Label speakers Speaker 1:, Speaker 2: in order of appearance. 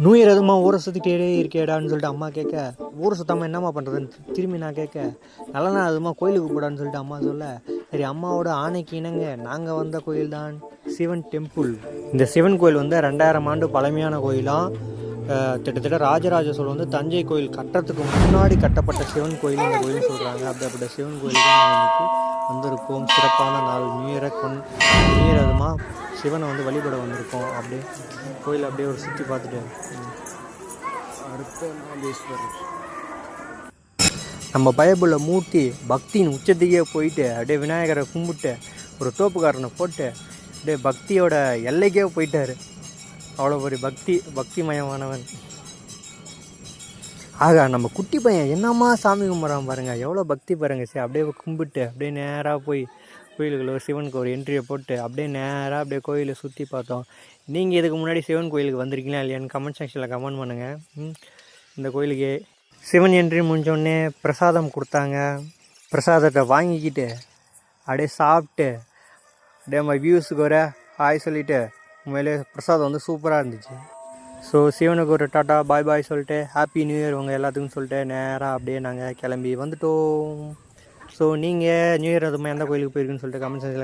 Speaker 1: New year எதுமா ஊரை சுற்றிட்டே இருக்கேடான்னு சொல்லிட்டு அம்மா கேட்க, ஊரை சுத்தாமல் என்னம்மா பண்ணுறதுன்னு திரும்பி நான் கேட்க, நல்ல நாள் அதுமா கோயிலுக்கு போடான்னு சொல்லிட்டு அம்மா சொல்ல, சரி அம்மாவோட ஆணைக்கு இணங்க நாங்கள் வந்த கோயில் தான் சிவன் டெம்பிள். இந்த சிவன் கோயில் வந்து 2000 ஆண்டு பழமையான கோயிலாம். கிட்டத்தட்ட ராஜராஜ சோழன் வந்து தஞ்சை கோயில் கட்டுறதுக்கு முன்னாடி கட்டப்பட்ட சிவன் கோயில் இந்த கோயில்னு சொல்கிறாங்க. அப்படிப்பட்ட சிவன் கோயிலுக்கு நாங்கள் இன்றைக்கி வந்திருக்கோம். சிறப்பான நாள் நியூ இயர் அதுமா சிவனை வந்து வழிபட வந்திருக்கோம். அப்படியே கோயில் அப்படியே ஒரு சுற்றி பார்த்துட்டு நம்ம பைபிளில் மூர்த்தி பக்தியின் உச்சத்துக்கே போயிட்டு அப்படியே விநாயகரை கும்பிட்டு ஒரு தோப்புக்காரனை போட்டு அப்படியே பக்தியோட எல்லைக்கே போயிட்டார். அவ்வளோ ஒரு பக்திமயமானவன். ஆகா நம்ம குட்டி பையன் என்னம்மா சாமி கும்பிட்றான் பாருங்கள், எவ்வளோ பக்தி பாருங்கள். சரி அப்படியே கும்பிட்டு அப்படியே நேராக போய் கோயிலுக்குள்ள ஒரு சிவனுக்கு ஒரு என்ட்ரியை போட்டு அப்படியே நேராக அப்படியே கோயிலை சுற்றி பார்த்தோம். நீங்கள் இதுக்கு முன்னாடி சிவன் கோயிலுக்கு வந்திருக்கீங்களா இல்லையான்னு கமெண்ட் செக்ஷனில் கமெண்ட் பண்ணுங்கள். இந்த கோயிலுக்கு சிவன் என்ட்ரி முடிஞ்சோடனே பிரசாதம் கொடுத்தாங்க. பிரசாதத்தை வாங்கிக்கிட்டு அப்படியே சாப்பிட்டு அப்படியே நம்ம வியூஸுக்கு வர ஹாய் சொல்லிவிட்டு உண்மையிலே பிரசாதம் வந்து சூப்பராக இருந்துச்சு. ஸோ சிவனுக்கு ஒரு டாட்டா பாய் பாய் சொல்லிட்டு ஹாப்பி நியூ இயர் உங்கள் எல்லாத்துக்கும் சொல்லிட்டு நேராக அப்படியே நாங்கள் கிளம்பி வந்துட்டோம். ஸோ நீங்கள் நியூ இயர் அதுமாதிரி எந்த கோயிலுக்கு போயிருக்குன்னு சொல்லிட்டு கமெண்ட் செக்ஷனில்